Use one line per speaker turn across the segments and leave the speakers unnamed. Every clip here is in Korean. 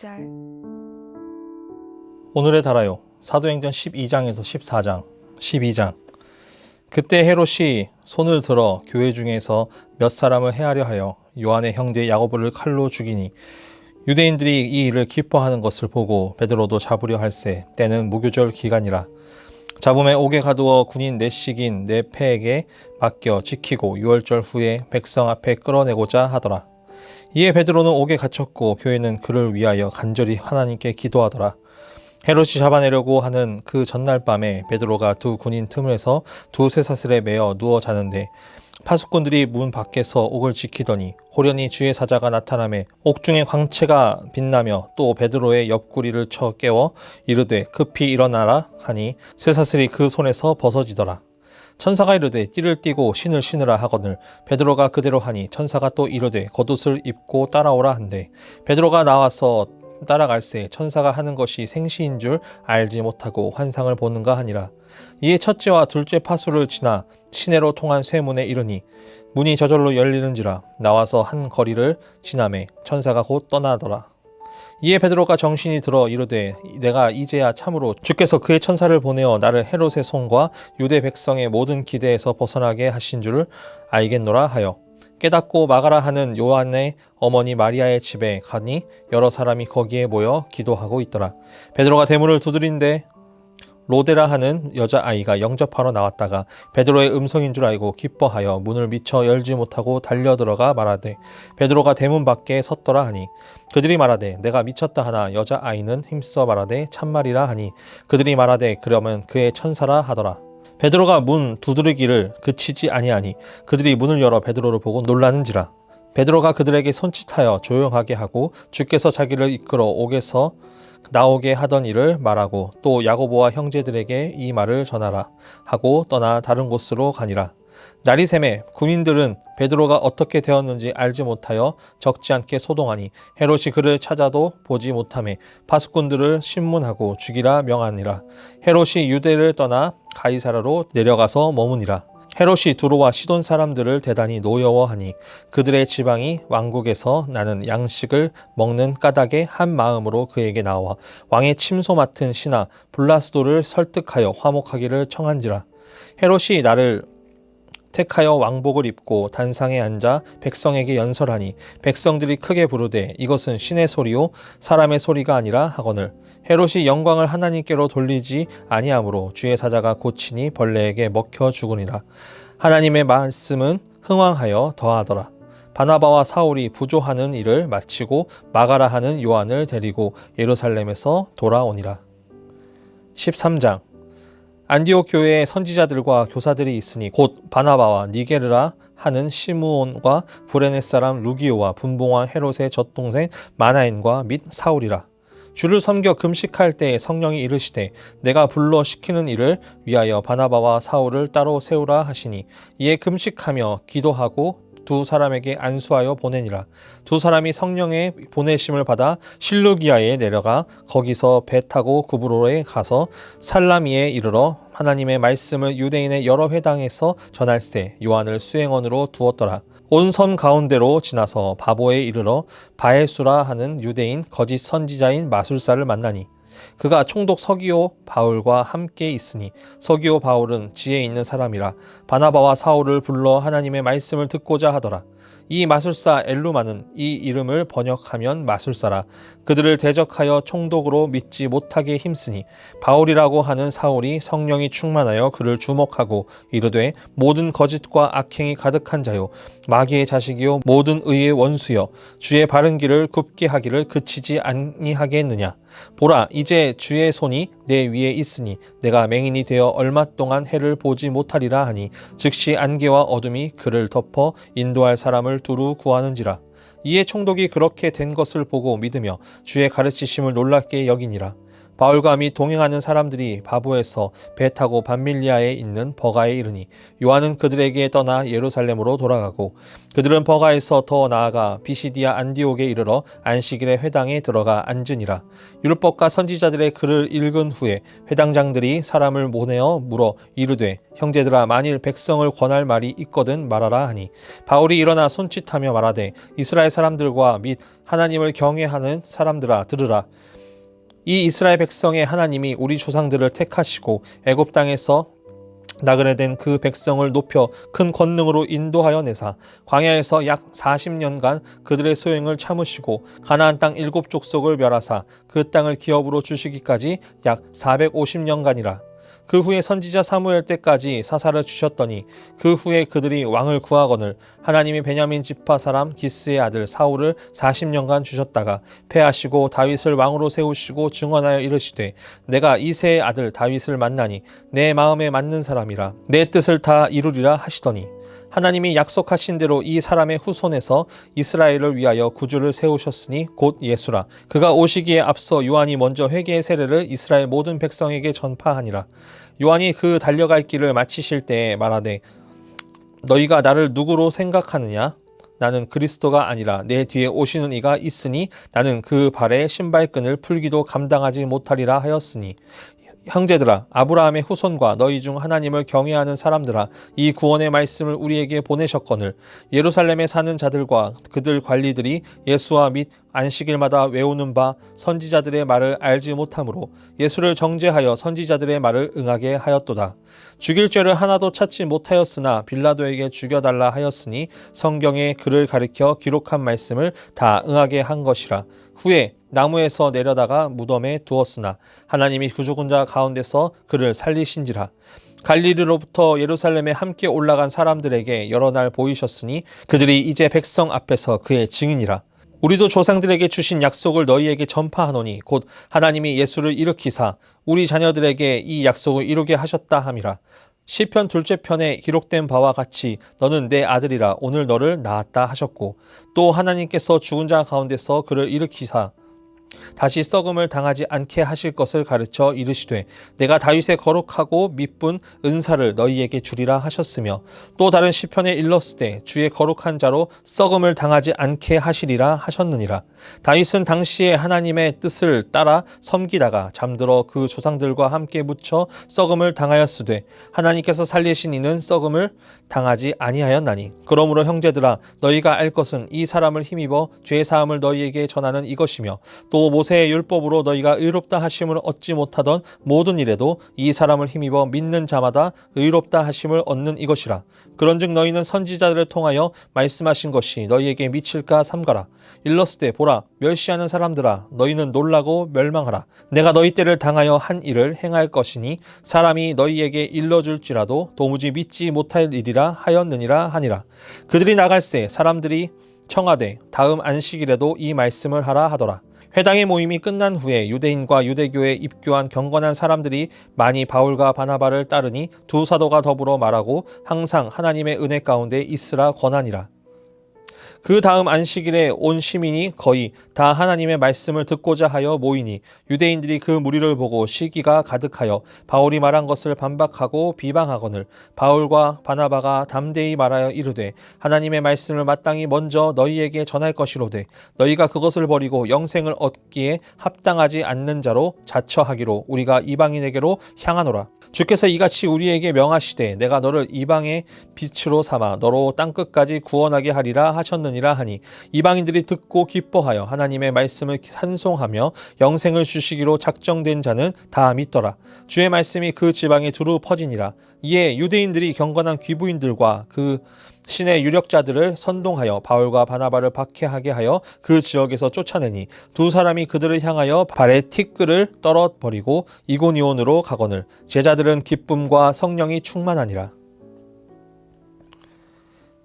6절.
오늘의 달아요. 사도행전 12장에서 14장, 12장. 그때 헤롯이 손을 들어 교회 중에서 몇 사람을 해하려 하여 요한의 형제 야고보를 칼로 죽이니 유대인들이 이 일을 기뻐하는 것을 보고 베드로도 잡으려 할세. 때는 무교절 기간이라. 잡음에 옥에 가두어 군인 내식인 네페에게 맡겨 지키고 유월절 후에 백성 앞에 끌어내고자 하더라. 이에 베드로는 옥에 갇혔고 교회는 그를 위하여 간절히 하나님께 기도하더라. 헤롯이 잡아내려고 하는 그 전날 밤에 베드로가 두 군인 틈에서 두 쇠사슬에 매어 누워 자는데 파수꾼들이 문 밖에서 옥을 지키더니 호련히 주의 사자가 나타나매 옥중에 광채가 빛나며 또 베드로의 옆구리를 쳐 깨워 이르되 급히 일어나라 하니 쇠사슬이 그 손에서 벗어지더라. 천사가 이르되 띠를 띠고 신을 신으라 하거늘 베드로가 그대로 하니 천사가 또 이르되 겉옷을 입고 따라오라 한대 베드로가 나와서 따라갈새 천사가 하는 것이 생시인 줄 알지 못하고 환상을 보는가 하니라. 이에 첫째와 둘째 파수를 지나 시내로 통한 쇠문에 이르니 문이 저절로 열리는지라. 나와서 한 거리를 지나매 천사가 곧 떠나더라. 이에 베드로가 정신이 들어 이르되 내가 이제야 참으로 주께서 그의 천사를 보내어 나를 헤롯의 손과 유대 백성의 모든 기대에서 벗어나게 하신 줄을 알겠노라 하여 깨닫고 마가라 하는 요한의 어머니 마리아의 집에 가니 여러 사람이 거기에 모여 기도하고 있더라. 베드로가 대문을 두드린데 로데라 하는 여자아이가 영접하러 나왔다가 베드로의 음성인 줄 알고 기뻐하여 문을 미처 열지 못하고 달려들어가 말하되 베드로가 대문 밖에 섰더라 하니 그들이 말하되 내가 미쳤다 하나 여자아이는 힘써 말하되 참말이라 하니 그들이 말하되 그러면 그의 천사라 하더라. 베드로가 문 두드리기를 그치지 아니하니 그들이 문을 열어 베드로를 보고 놀라는지라. 베드로가 그들에게 손짓하여 조용하게 하고 주께서 자기를 이끌어 옥에서 나오게 하던 일을 말하고 또 야고보와 형제들에게 이 말을 전하라 하고 떠나 다른 곳으로 가니라. 날이 새매 군인들은 베드로가 어떻게 되었는지 알지 못하여 적지 않게 소동하니 헤롯이 그를 찾아도 보지 못하매 파수꾼들을 신문하고 죽이라 명하니라. 헤롯이 유대를 떠나 가이사라로 내려가서 머무니라. 헤롯이 두로와 시돈 사람들을 대단히 노여워하니 그들의 지방이 왕국에서 나는 양식을 먹는 까닭에 한 마음으로 그에게 나와 왕의 침소 맡은 신하 블라스도를 설득하여 화목하기를 청한지라. 헤롯이 나를 택하여 왕복을 입고 단상에 앉아 백성에게 연설하니 백성들이 크게 부르되 이것은 신의 소리요 사람의 소리가 아니라 하거늘 헤롯이 영광을 하나님께로 돌리지 아니하므로 주의 사자가 고치니 벌레에게 먹혀 죽으니라. 하나님의 말씀은 흥왕하여 더하더라. 바나바와 사울이 부조하는 일을 마치고 마가라 하는 요한을 데리고 예루살렘에서 돌아오니라. 13장. 안디옥 교회에 선지자들과 교사들이 있으니 곧 바나바와 니게르라 하는 시므온과 브레네 사람 루기오와 분봉왕 헤롯의 젖동생 마나엔과 및 사울이라. 주를 섬겨 금식할 때에 성령이 이르시되 내가 불러 시키는 일을 위하여 바나바와 사울을 따로 세우라 하시니 이에 금식하며 기도하고 두 사람에게 안수하여 보내니라. 두 사람이 성령의 보내심을 받아 실루기아에 내려가 거기서 배 타고 구브로에 가서 살라미에 이르러 하나님의 말씀을 유대인의 여러 회당에서 전할세 요한을 수행원으로 두었더라. 온 섬 가운데로 지나서 바보에 이르러 바에수라 하는 유대인 거짓 선지자인 마술사를 만나니 그가 총독 서기오 바울과 함께 있으니 서기오 바울은 지혜 있는 사람이라 바나바와 사울을 불러 하나님의 말씀을 듣고자 하더라. 이 마술사 엘루마는 이 이름을 번역하면 마술사라. 그들을 대적하여 총독으로 믿지 못하게 힘쓰니 바울이라고 하는 사울이 성령이 충만하여 그를 주목하고 이르되 모든 거짓과 악행이 가득한 자요 마귀의 자식이요 모든 의의 원수여 주의 바른 길을 굽게 하기를 그치지 아니하겠느냐. 보라 이제 주의 손이 내 위에 있으니 내가 맹인이 되어 얼마 동안 해를 보지 못하리라 하니 즉시 안개와 어둠이 그를 덮어 인도할 사람을 두루 구하는지라. 이에 총독이 그렇게 된 것을 보고 믿으며 주의 가르치심을 놀랍게 여기니라. 바울과 및 동행하는 사람들이 바보에서 배 타고 밤밀리아에 있는 버가에 이르니 요한은 그들에게 떠나 예루살렘으로 돌아가고 그들은 버가에서 더 나아가 비시디아 안디옥에 이르러 안식일에 회당에 들어가 앉으니라. 율법과 선지자들의 글을 읽은 후에 회당장들이 사람을 보내어 물어 이르되 형제들아 만일 백성을 권할 말이 있거든 말하라 하니 바울이 일어나 손짓하며 말하되 이스라엘 사람들과 및 하나님을 경외하는 사람들아 들으라. 이 이스라엘 백성의 하나님이 우리 조상들을 택하시고 애굽 땅에서 나그네된 그 백성을 높여 큰 권능으로 인도하여 내사 광야에서 약 40년간 그들의 소행을 참으시고 가나안 땅 7족속을 멸하사 그 땅을 기업으로 주시기까지 약 450년간이라. 그 후에 선지자 사무엘 때까지 사사를 주셨더니 그 후에 그들이 왕을 구하거늘 하나님이 베냐민 지파 사람 기스의 아들 사울을 40년간 주셨다가 패하시고 다윗을 왕으로 세우시고 증언하여 이르시되 내가 이새의 아들 다윗을 만나니 내 마음에 맞는 사람이라 내 뜻을 다 이루리라 하시더니 하나님이 약속하신 대로 이 사람의 후손에서 이스라엘을 위하여 구주를 세우셨으니 곧 예수라. 그가 오시기에 앞서 요한이 먼저 회개의 세례를 이스라엘 모든 백성에게 전파하니라. 요한이 그 달려갈 길을 마치실 때에 말하되 너희가 나를 누구로 생각하느냐? 나는 그리스도가 아니라 내 뒤에 오시는 이가 있으니 나는 그 발에 신발끈을 풀기도 감당하지 못하리라 하였으니 형제들아 아브라함의 후손과 너희 중 하나님을 경외하는 사람들아 이 구원의 말씀을 우리에게 보내셨거늘 예루살렘에 사는 자들과 그들 관리들이 예수와 및 안식일마다 외우는 바 선지자들의 말을 알지 못하므로 예수를 정죄하여 선지자들의 말을 응하게 하였도다. 죽일 죄를 하나도 찾지 못하였으나 빌라도에게 죽여달라 하였으니 성경에 그를 가리켜 기록한 말씀을 다 응하게 한 것이라. 후에 나무에서 내려다가 무덤에 두었으나 하나님이 그 죽은 자 가운데서 그를 살리신지라. 갈릴리로부터 예루살렘에 함께 올라간 사람들에게 여러 날 보이셨으니 그들이 이제 백성 앞에서 그의 증인이라. 우리도 조상들에게 주신 약속을 너희에게 전파하노니 곧 하나님이 예수를 일으키사 우리 자녀들에게 이 약속을 이루게 하셨다 함이라. 시편 둘째 편에 기록된 바와 같이 너는 내 아들이라 오늘 너를 낳았다 하셨고 또 하나님께서 죽은 자 가운데서 그를 일으키사 다시 썩음을 당하지 않게 하실 것을 가르쳐 이르시되 내가 다윗의 거룩하고 미쁜 은사를 너희에게 주리라 하셨으며 또 다른 시편에 일렀으되 주의 거룩한 자로 썩음을 당하지 않게 하시리라 하셨느니라. 다윗은 당시에 하나님의 뜻을 따라 섬기다가 잠들어 그 조상들과 함께 묻혀 썩음을 당하였으되 하나님께서 살리신 이는 썩음을 당하지 아니하였나니 그러므로 형제들아 너희가 알 것은 이 사람을 힘입어 죄사함을 너희에게 전하는 이것이며 또 모세의 율법으로 너희가 의롭다 하심을 얻지 못하던 모든 일에도 이 사람을 힘입어 믿는 자마다 의롭다 하심을 얻는 이것이라. 그런즉 너희는 선지자들을 통하여 말씀하신 것이 너희에게 미칠까 삼가라. 일렀으되 보라 멸시하는 사람들아 너희는 놀라고 멸망하라. 내가 너희 때를 당하여 한 일을 행할 것이니 사람이 너희에게 일러줄지라도 도무지 믿지 못할 일이라 하였느니라 하니라. 그들이 나갈새 사람들이 청하되 다음 안식일에도 이 말씀을 하라 하더라. 회당의 모임이 끝난 후에 유대인과 유대교에 입교한 경건한 사람들이 많이 바울과 바나바를 따르니 두 사도가 더불어 말하고 항상 하나님의 은혜 가운데 있으라 권하니라. 그 다음 안식일에 온 시민이 거의 다 하나님의 말씀을 듣고자 하여 모이니 유대인들이 그 무리를 보고 시기가 가득하여 바울이 말한 것을 반박하고 비방하거늘 바울과 바나바가 담대히 말하여 이르되 하나님의 말씀을 마땅히 먼저 너희에게 전할 것이로되 너희가 그것을 버리고 영생을 얻기에 합당하지 않는 자로 자처하기로 우리가 이방인에게로 향하노라. 주께서 이같이 우리에게 명하시되 내가 너를 이방의 빛으로 삼아 너로 땅끝까지 구원하게 하리라 하셨느니라 하니 이방인들이 듣고 기뻐하여 하나님의 말씀을 찬송하며 영생을 주시기로 작정된 자는 다 믿더라. 주의 말씀이 그 지방에 두루 퍼지니라. 이에 유대인들이 경건한 귀부인들과 그 신의 유력자들을 선동하여 바울과 바나바를 박해하게 하여 그 지역에서 쫓아내니 두 사람이 그들을 향하여 발에 티끌을 떨어버리고 이고니온으로 가거늘 제자들은 기쁨과 성령이 충만하니라.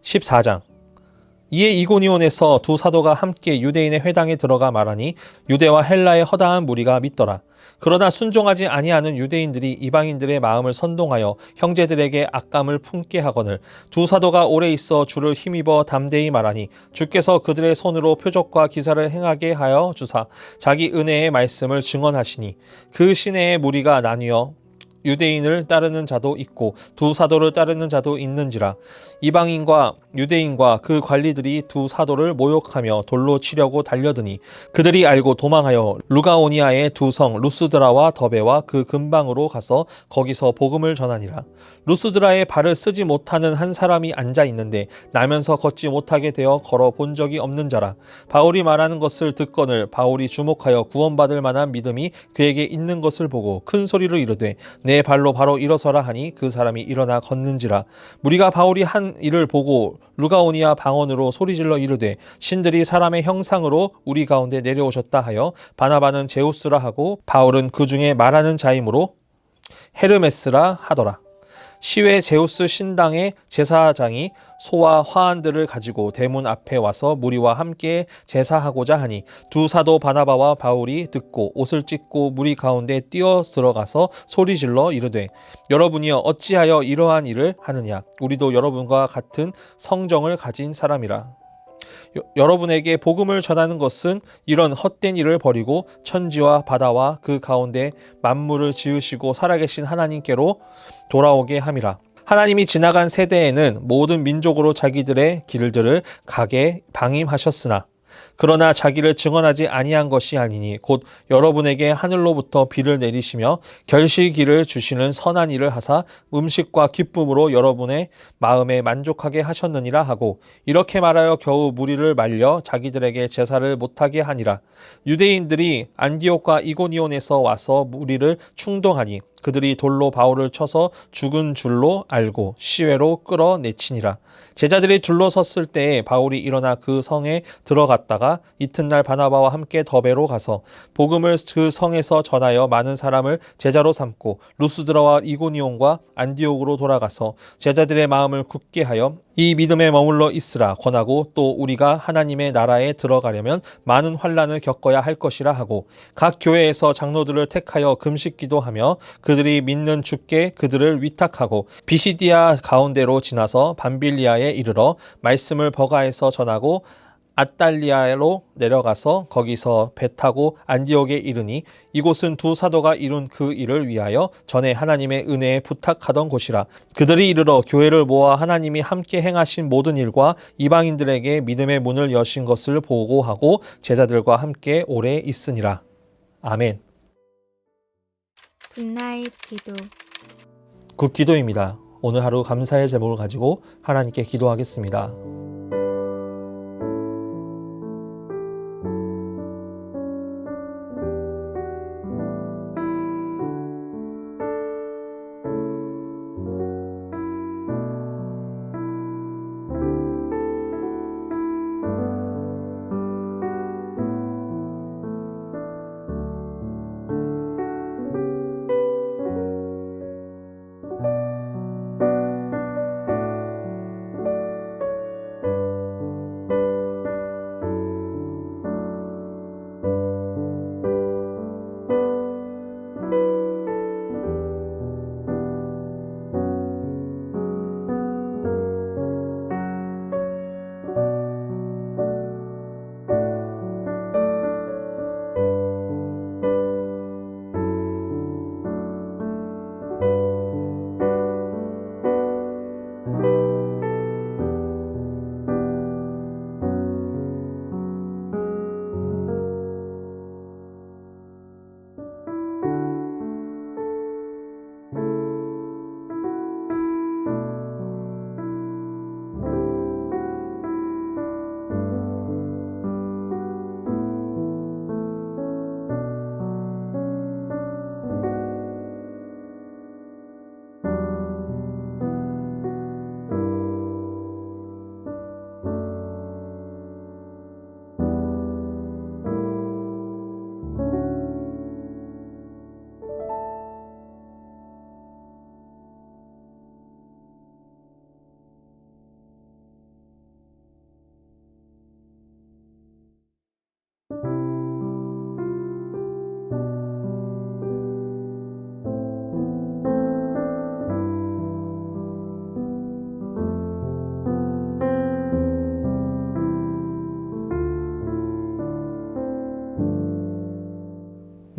14장 이에 이고니온에서 두 사도가 함께 유대인의 회당에 들어가 말하니 유대와 헬라의 허다한 무리가 믿더라. 그러나 순종하지 아니하는 유대인들이 이방인들의 마음을 선동하여 형제들에게 악감을 품게 하거늘 두 사도가 오래 있어 주를 힘입어 담대히 말하니 주께서 그들의 손으로 표적과 기사를 행하게 하여 주사 자기 은혜의 말씀을 증언하시니 그 시내의 무리가 나뉘어 유대인을 따르는 자도 있고 두 사도를 따르는 자도 있는지라. 이방인과 유대인과 그 관리들이 두 사도를 모욕하며 돌로 치려고 달려드니 그들이 알고 도망하여 루가오니아의 두 성 루스드라와 더베와 그 근방으로 가서 거기서 복음을 전하니라. 루스드라에 발을 쓰지 못하는 한 사람이 앉아 있는데 나면서 걷지 못하게 되어 걸어 본 적이 없는 자라. 바울이 말하는 것을 듣거늘 바울이 주목하여 구원받을 만한 믿음이 그에게 있는 것을 보고 큰 소리로 이르되 내 발로 바로 일어서라 하니 그 사람이 일어나 걷는지라. 무리가 바울이 한 일을 보고 루가오니아 방언으로 소리질러 이르되 신들이 사람의 형상으로 우리 가운데 내려오셨다 하여 바나바는 제우스라 하고 바울은 그 중에 말하는 자이므로 헤르메스라 하더라. 시외 제우스 신당의 제사장이 소와 화환들을 가지고 대문 앞에 와서 무리와 함께 제사하고자 하니 두 사도 바나바와 바울이 듣고 옷을 찢고 무리 가운데 뛰어 들어가서 소리질러 이르되 여러분이여 어찌하여 이러한 일을 하느냐. 우리도 여러분과 같은 성정을 가진 사람이라. 여러분에게 복음을 전하는 것은 이런 헛된 일을 버리고 천지와 바다와 그 가운데 만물을 지으시고 살아계신 하나님께로 돌아오게 함이라. 하나님이 지나간 세대에는 모든 민족으로 자기들의 길들을 가게 방임하셨으나 그러나 자기를 증언하지 아니한 것이 아니니 곧 여러분에게 하늘로부터 비를 내리시며 결실기를 주시는 선한 일을 하사 음식과 기쁨으로 여러분의 마음에 만족하게 하셨느니라 하고 이렇게 말하여 겨우 무리를 말려 자기들에게 제사를 못하게 하니라. 유대인들이 안디옥과 이고니온에서 와서 무리를 충동하니 그들이 돌로 바울을 쳐서 죽은 줄로 알고 시외로 끌어내치니라. 제자들이 둘러섰을 때에 바울이 일어나 그 성에 들어갔다가 이튿날 바나바와 함께 더베로 가서 복음을 그 성에서 전하여 많은 사람을 제자로 삼고 루스드라와 이고니온과 안디옥으로 돌아가서 제자들의 마음을 굳게 하여 이 믿음에 머물러 있으라 권하고 또 우리가 하나님의 나라에 들어가려면 많은 환난을 겪어야 할 것이라 하고 각 교회에서 장로들을 택하여 금식 기도하며 그들이 믿는 주께 그들을 위탁하고 비시디아 가운데로 지나서 밤빌리아에 이르러 말씀을 버가에서 전하고 아탈리아로 내려가서 거기서 배 타고 안디옥에 이르니 이곳은 두 사도가 이룬 그 일을 위하여 전에 하나님의 은혜에 부탁하던 곳이라. 그들이 이르러 교회를 모아 하나님이 함께 행하신 모든 일과 이방인들에게 믿음의 문을 여신 것을 보고하고 제자들과 함께 오래 있으니라. 아멘.
굿나잇 기도.
굿 기도입니다. 오늘 하루 감사의 제목을 가지고 하나님께 기도하겠습니다.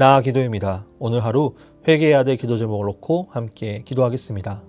나아 기도입니다. 오늘 하루 회개해야 될 기도 제목을 놓고 함께 기도하겠습니다.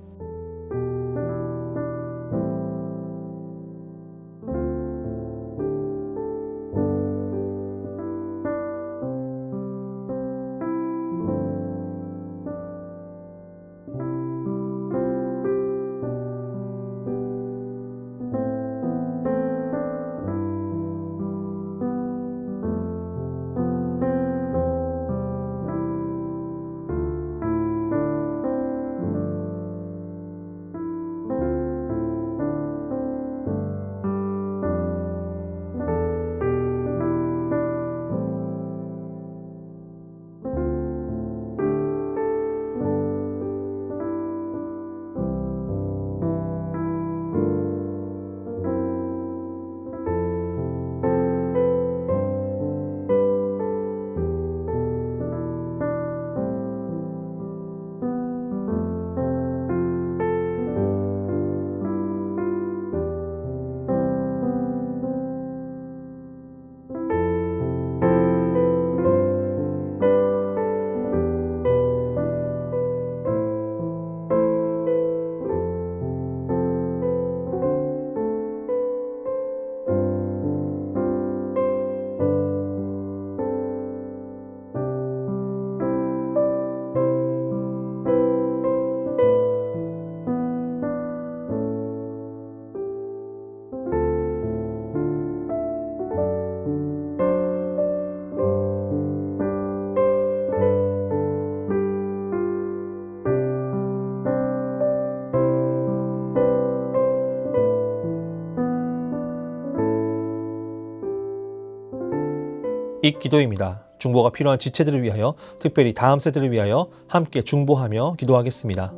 이 기도입니다. 중보가 필요한 지체들을 위하여, 특별히 다음 세대를 위하여 함께 중보하며 기도하겠습니다.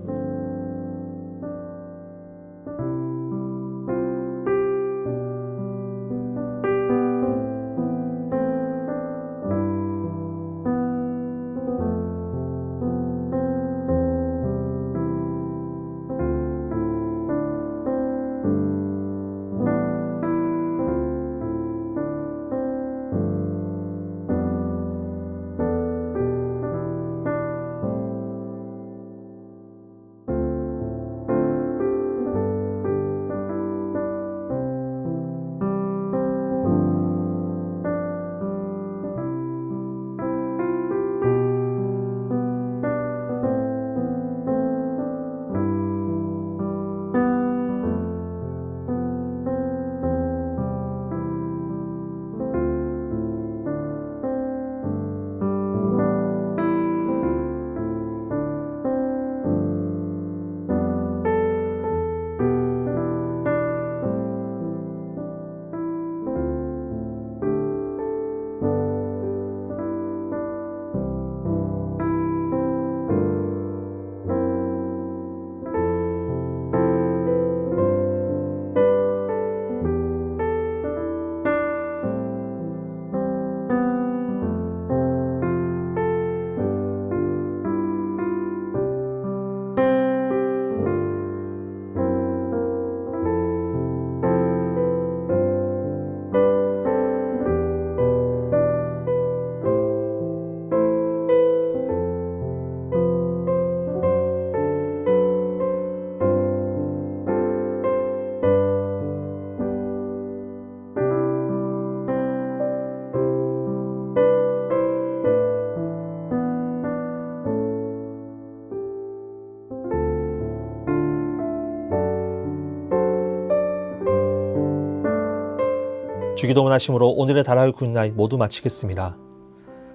주기도문 하심으로 오늘의 다락을 굿나잇 모두 마치겠습니다.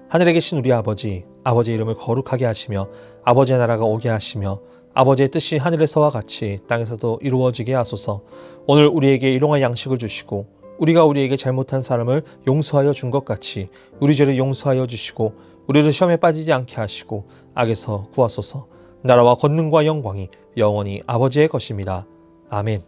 하늘에 계신 우리 아버지, 아버지의 이름을 거룩하게 하시며 아버지의 나라가 오게 하시며 아버지의 뜻이 하늘에서와 같이 땅에서도 이루어지게 하소서. 오늘 우리에게 일용할 양식을 주시고 우리가 우리에게 잘못한 사람을 용서하여 준 것 같이 우리 죄를 용서하여 주시고 우리를 시험에 빠지지 않게 하시고 악에서 구하소서. 나라와 권능과 영광이 영원히 아버지의 것입니다. 아멘.